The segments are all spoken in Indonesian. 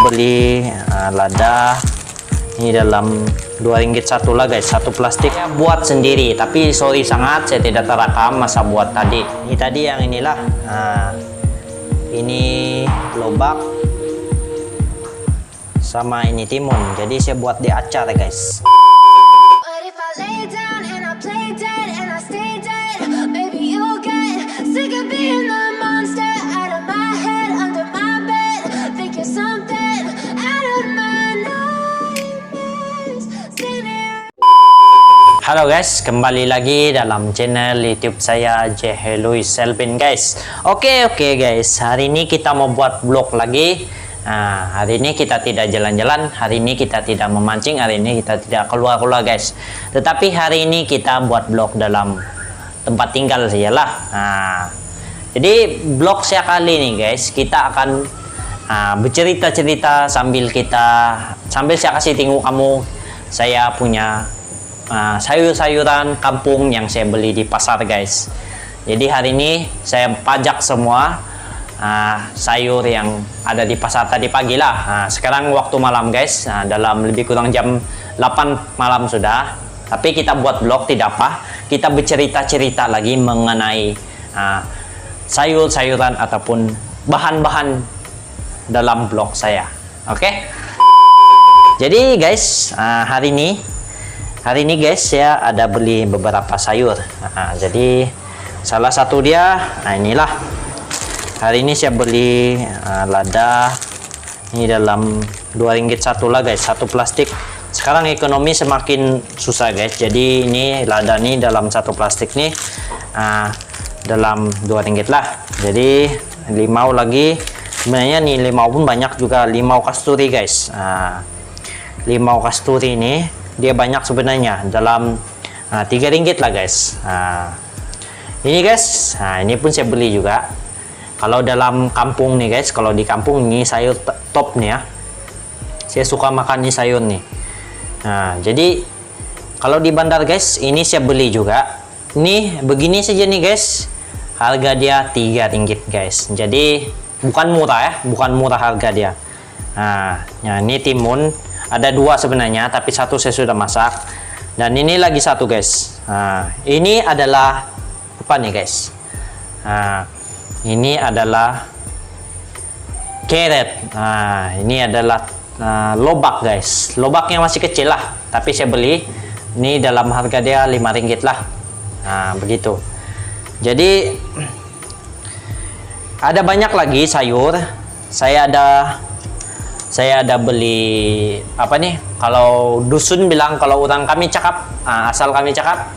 Beli lada ini dalam RM2 satu lah guys, satu plastik. Saya buat sendiri, tapi sorry sangat saya tidak terekam masa buat tadi. Ini tadi yang inilah. Ini lobak sama ini timun, jadi saya buat di acar guys. Halo guys, kembali lagi dalam channel YouTube saya J. Louis Selvin guys. Oke guys, hari ini kita mau buat vlog lagi. Hari ini kita tidak jalan-jalan, hari ini kita tidak memancing, hari ini kita tidak keluar-keluar guys. Tetapi hari ini kita buat vlog dalam tempat tinggal sajalah. Jadi vlog saya kali ini guys, kita akan bercerita-cerita sambil saya kasih tengok kamu saya punya sayur-sayuran kampung yang saya beli di pasar guys. Jadi hari ini saya pajak semua sayur yang ada di pasar tadi pagi lah. Sekarang waktu malam guys, dalam lebih kurang jam 8 malam sudah. Tapi kita buat vlog tidak apa, kita bercerita-cerita lagi mengenai sayur-sayuran ataupun bahan-bahan dalam vlog saya. Oke? Jadi guys, hari ini guys saya ada beli beberapa sayur. Jadi salah satu dia inilah. Hari ini saya beli lada ini dalam RM2 satu lah guys, satu plastik. Sekarang ekonomi semakin susah guys, jadi ini lada nih dalam satu plastik nih dalam RM2 lah. Jadi limau lagi, sebenarnya nih limau pun banyak juga, limau kasturi guys. Limau kasturi ini dia banyak sebenarnya, dalam RM3 lah guys. Ini guys, ini pun saya beli juga. Kalau dalam kampung nih guys, kalau di kampung ini sayur top nih ya. Saya suka makan ini sayur nih. Jadi kalau di bandar guys, ini saya beli juga. Ini begini saja nih guys. Harga dia RM3 guys. Jadi bukan murah ya, bukan murah harga dia. Ini timun. Ada dua sebenarnya, tapi satu saya sudah masak. Dan ini lagi satu guys. Ini adalah apa nih guys? Ini adalah carrot. Ini adalah lobak guys. Lobak yang masih kecil lah, tapi saya beli. Ini dalam harga dia RM5 lah. Begitu. Jadi ada banyak lagi sayur. Saya ada beli apa nih, kalau dusun bilang, kalau orang kami cakap, asal kami cakap,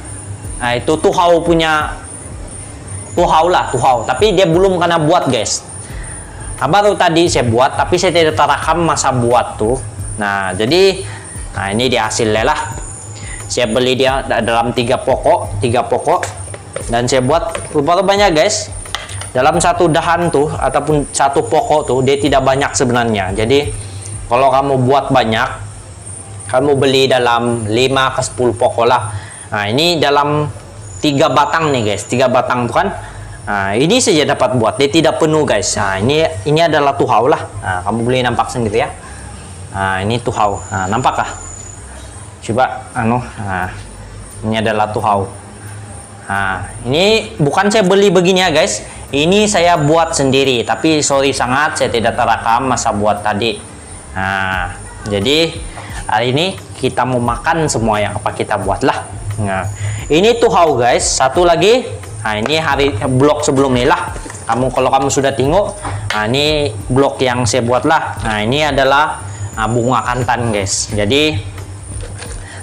itu tuhau punya, tuhau, tapi dia belum kena buat guys. Baru tadi saya buat, tapi saya tidak terekam masa buat tuh. Jadi ini dia hasilnya lah. Saya beli dia dalam 3 pokok, dan saya buat rupa-rupanya guys. Dalam satu dahan tuh ataupun satu pokok tuh dia tidak banyak sebenarnya. Jadi kalau kamu buat banyak, kamu beli dalam 5 ke 10 pokok lah. Ini dalam 3 batang nih guys, 3 batang tuh kan. Ini saja dapat buat, dia tidak penuh guys. Ini adalah tuhau lah. Kamu boleh nampak sendiri ya. Ini tuhau. Nampak kah? Coba ini adalah tuhau. Ini bukan saya beli begini ya guys. Ini saya buat sendiri, tapi sorry sangat saya tidak terekam masa buat tadi. Jadi hari ini kita mau makan semua yang apa kita buat lah. Ini tuhau guys. Satu lagi, ini hari blok sebelum ini lah. Kalau kamu sudah tengok, ini blok yang saya buat lah. Ini adalah bunga kantan guys. Jadi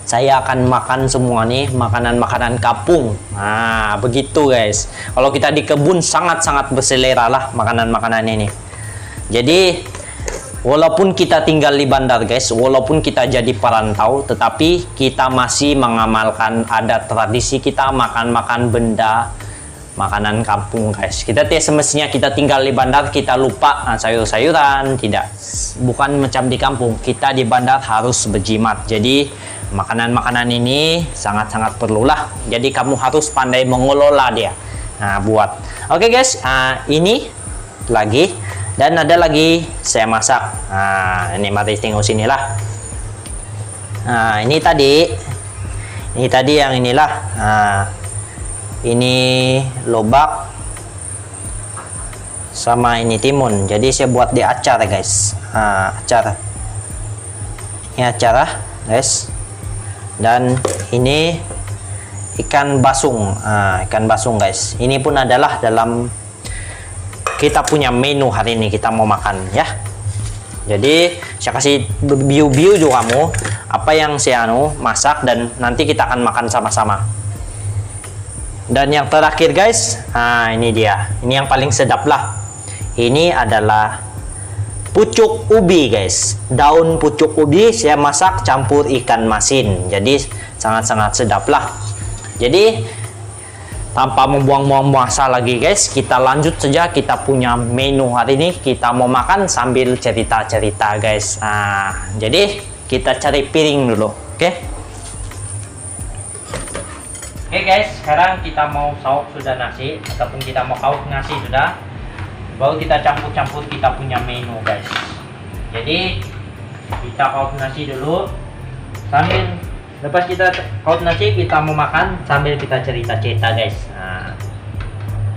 saya akan makan semua nih makanan-makanan kampung. Begitu guys. Kalau kita di kebun sangat-sangat berselera lah makanan-makanan ini. Jadi walaupun kita tinggal di bandar guys, walaupun kita jadi perantau, tetapi kita masih mengamalkan adat tradisi kita makan-makan benda makanan kampung guys. Kita semestinya kita tinggal di bandar kita lupa sayur-sayuran, tidak. Bukan macam di kampung. Kita di bandar harus berjimat. Jadi makanan-makanan ini sangat-sangat perlulah. Jadi kamu harus pandai mengelola dia. Oke guys, ini lagi Dan ada lagi saya masak. Nah, ini mari tengok sinilah. Nah, ini tadi yang inilah. Nah, ini lobak sama ini timun. Jadi saya buat di acar guys. Nah, acar. Ini acar guys. Dan ini ikan basung. Nah, ikan basung guys. Ini pun adalah dalam kita punya menu hari ini, kita mau makan ya. Jadi saya kasih view juga kamu apa yang saya masak, dan nanti kita akan makan sama-sama. Dan yang terakhir guys, nah ini dia, ini yang paling sedap lah. Ini adalah pucuk ubi guys, daun pucuk ubi saya masak campur ikan masin, jadi sangat-sangat sedap lah. Jadi tanpa membuang-buang masa lagi guys, kita lanjut saja, kita punya menu hari ini. Kita mau makan sambil cerita-cerita guys. Nah, jadi kita cari piring dulu, oke? Oke guys, sekarang kita mau sauk sudah nasi, ataupun kita mau kaut nasi sudah. Baru kita campur-campur kita punya menu guys. Jadi kita kaut nasi dulu, sambil lepas kita kaut nasi, kita mau makan sambil kita cerita-cerita guys. Nah,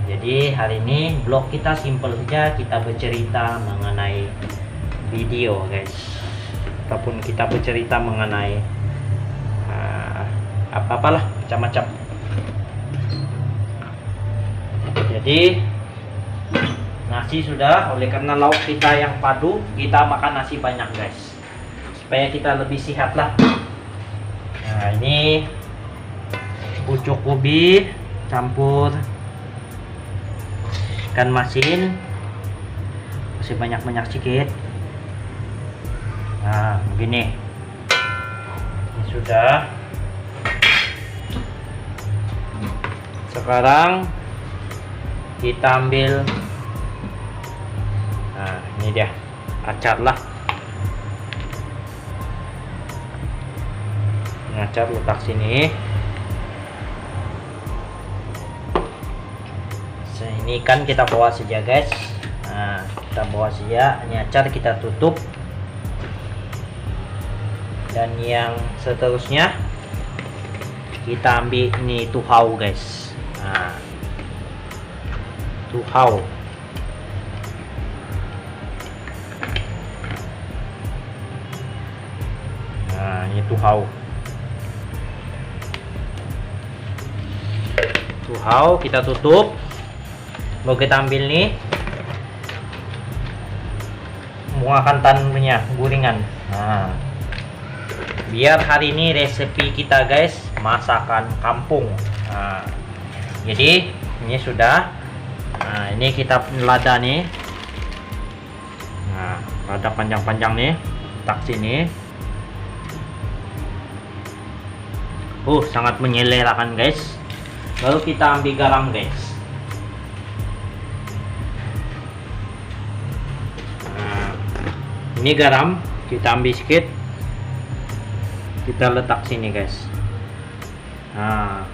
jadi hari ini vlog kita simple saja, kita bercerita mengenai video guys, ataupun kita bercerita mengenai apa-apalah macam-macam. Jadi nasi sudah, oleh karena lauk kita yang padu, kita makan nasi banyak guys, supaya kita lebih sehat lah. Nah, ini pucuk ubi campur ikan masin, masih banyak-banyak sedikit. Nah, begini. Ini sudah. Sekarang kita ambil. Nah, ini dia acar lah. Acar letak sini. Ini kan kita bawa saja guys. Nah, kita bawa saja. Ini acar kita tutup. Dan yang seterusnya kita ambil ini tuhau guys. Nah, tuhau. Nah, ini tuhau. Tuhau kita tutup. Mau kita ambil nih bunga kantannya, guringan. Nah, biar hari ini resepi kita guys masakan kampung. Nah, jadi ini sudah. Nah, ini kita lada nih. Nah, lada panjang-panjang nih, tak sini. Sangat menyelerakan guys. Baru kita ambil garam guys. Nah, ini garam kita ambil sedikit, kita letak sini guys. Nah,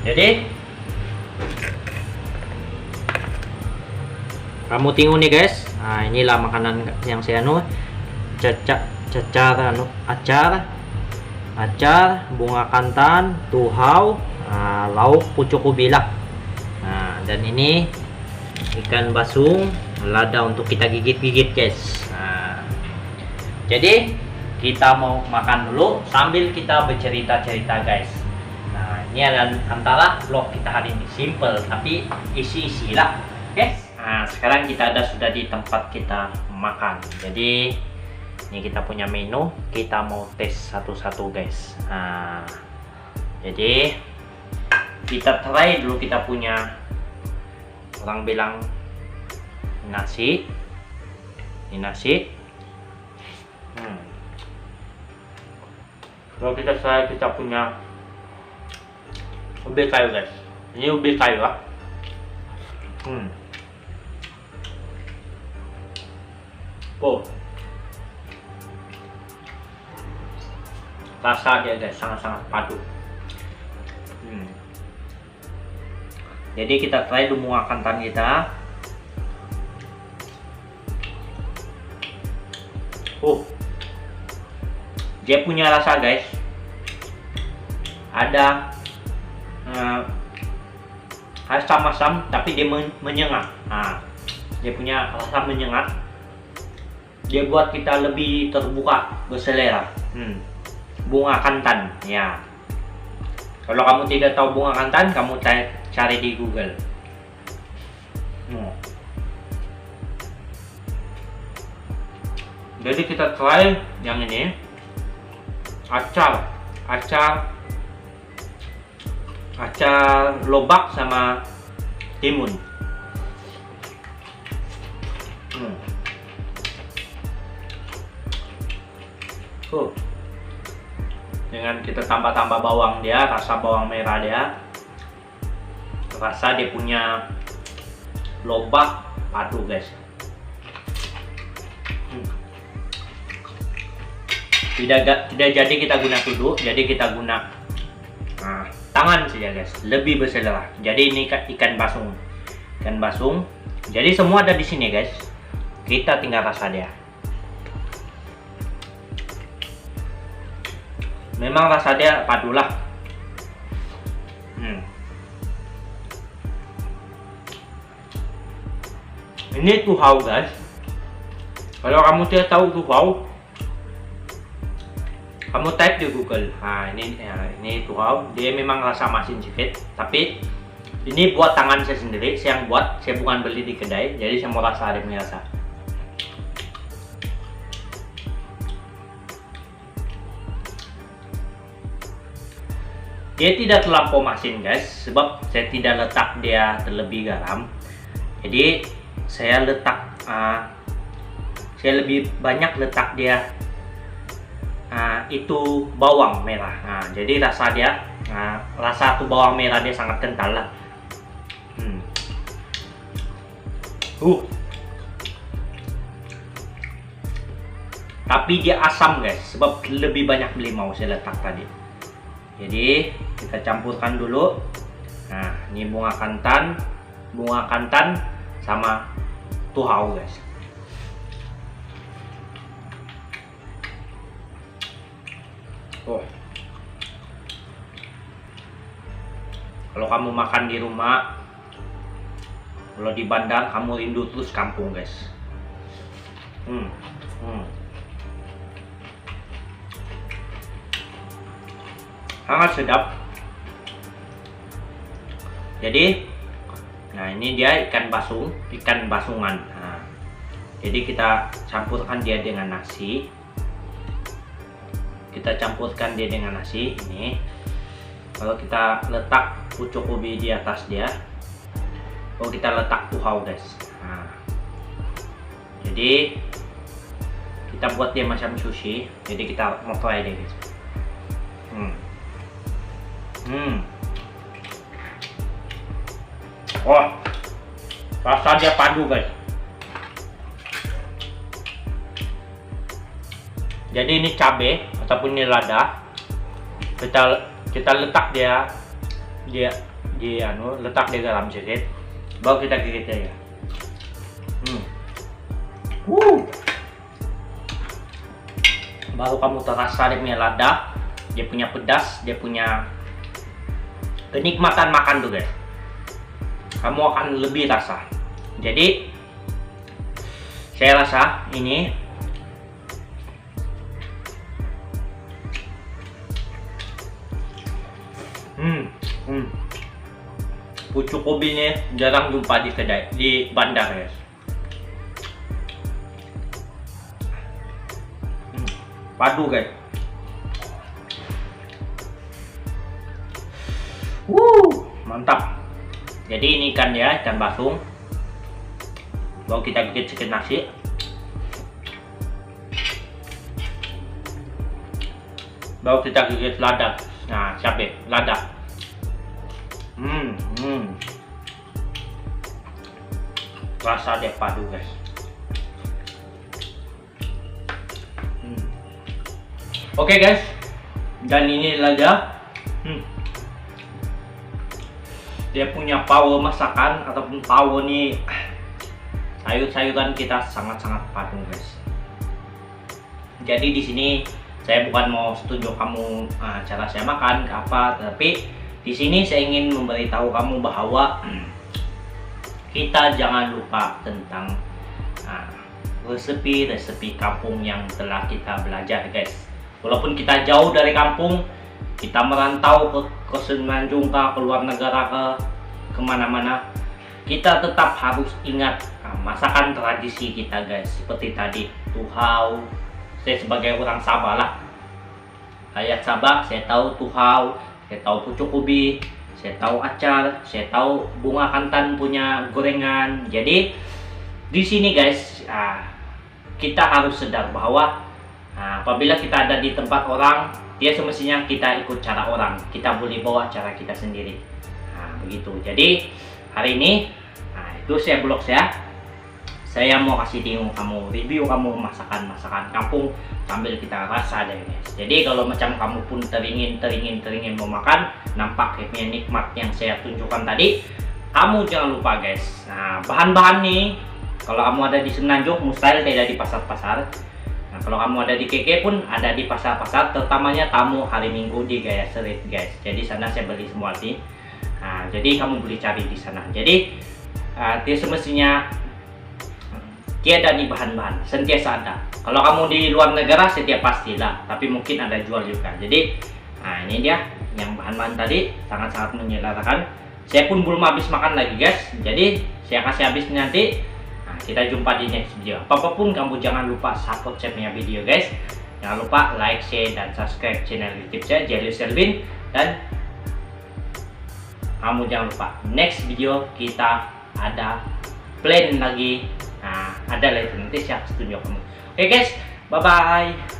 jadi kamu tengok nih guys. Nah, inilah makanan yang saya acar, bunga kantan, tuhau, lauk pucuk ubi lah. Nah, dan ini ikan basung, lada untuk kita gigit-gigit guys. Nah, jadi kita mau makan dulu sambil kita bercerita-cerita guys. Nah, ini adalah antara vlog kita hari ini, simple tapi isi-isi lah. Oke. Nah, sekarang kita sudah di tempat kita makan. Jadi ini kita punya menu, kita mau tes satu-satu guys. Nah, jadi kita try dulu, kita punya, orang bilang nasi. Ini nasi. Kalau kita try, kita punya ubi kayu guys. Ini ubi kayu lah. Rasa dia guys sangat-sangat padu. Jadi kita try dulu bunga kantan kita. Dia punya rasa guys, ada asam-asam tapi dia menyengat. Dia punya rasa menyengat. Dia buat kita lebih terbuka, berselera. Bunga kantan ya. Kalau kamu tidak tahu bunga kantan, kamu cari di Google. Jadi kita try yang ini, acar lobak sama timun. Dengan kita tambah bawang dia, rasa bawang merah dia, rasa dia punya lobak padu guys. Tidak jadi kita guna tuduk, jadi kita guna tangan saja guys, lebih berselera. Jadi ini ikan basung, jadi semua ada di sini guys, kita tinggal rasa dia. Memang rasa dia padulah. Ini tuhau guys. Kalau kamu tidak tahu tuhau, kamu type di Google. Ini tuhau. Dia memang rasa masin sedikit, tapi ini buat tangan saya sendiri. Saya yang buat, saya bukan beli di kedai. Jadi saya mau rasa, ada punya rasa. Dia tidak terlampau masin guys, sebab saya tidak letak dia terlebih garam. Jadi saya letak, saya lebih banyak letak dia itu bawang merah. Jadi rasa dia, rasa tuh bawang merah dia sangat kental lah. Tapi dia asam guys, sebab lebih banyak limau saya letak tadi. Jadi kita campurkan dulu. Ini bunga kantan sama tuhau guys. Kalau kamu makan di rumah, kalau di bandar kamu rindu terus kampung guys. Sangat sedap. Jadi ini dia ikan basungan. Jadi kita campurkan dia dengan nasi. Ini kalau kita letak pucuk ubi di atas dia, kalau kita letak tuhau guys. Jadi kita buat dia macam sushi. Jadi kita mau try deh guys. Rasa dia padu guys. Jadi ini cabai ataupun ini lada, kita letak dia letak dia garam sedikit, baru kita gigit aja. Baru kamu terasa dia punya lada, dia punya pedas, dia punya kenikmatan makan tuh guys. Kamu akan lebih rasa. Jadi saya rasa ini pucuk ubinya jarang jumpa di kedai, di bandar guys. Padu guys. Mantap. Jadi ini ikan basung. Baru kita gigit sedikit nasi. Baru kita gigit lada. Cabai, lada. Rasa dia padu guys. Oke guys. Dan ini lada. dia punya power masakan ataupun power nih sayur-sayuran kita sangat-sangat padat guys. Jadi di sini saya bukan mau setuju kamu cara saya makan ke apa, tapi di sini saya ingin memberitahu kamu bahwa kita jangan lupa tentang resepi kampung yang telah kita belajar guys. Walaupun kita jauh dari kampung, kita merantau ke Semenanjung, ke luar negara, kemana-mana, kita tetap harus ingat masakan tradisi kita guys. Seperti tadi tuhau, saya sebagai orang Sabah lah, rakyat Sabah, saya tahu tuhau, saya tahu pucuk ubi, saya tahu acar, saya tahu bunga kantan punya gorengan. Jadi di sini guys, kita harus sadar bahwa apabila kita ada di tempat orang, dia semestinya kita ikut cara orang, kita boleh bawa cara kita sendiri. Begitu. Jadi hari ini itu saya blog saya mau kasih kamu review kamu masakan kampung sambil kita rasa deh guys. Jadi kalau macam kamu pun teringin mau makan, nampaknya nikmat yang saya tunjukkan tadi, kamu jangan lupa guys. Bahan-bahan nih kalau kamu ada di Semenanjung mustahil tidak di pasar-pasar. Kalau kamu ada di KK pun ada di pasar-pasar, terutamanya tamu hari Minggu di Gaya Street guys. Jadi sana saya beli semua sih. Jadi kamu boleh cari di sana. Jadi dia semestinya tiada nih bahan-bahan, sentiasa ada. Kalau kamu di luar negara setiap pastilah, tapi mungkin ada jual juga. Jadi ini dia yang bahan-bahan tadi sangat-sangat menyelarakan. Saya pun belum habis makan lagi guys. Jadi saya kasih habis nanti. Kita jumpa di next video. Apapun kamu jangan lupa support saya punya video guys. Jangan lupa like, share, dan subscribe channel YouTube saya Jelius Selvin. Dan kamu jangan lupa next video kita ada plan lagi. Ada lagi nanti saya tunjuk kamu. Oke guys, bye bye.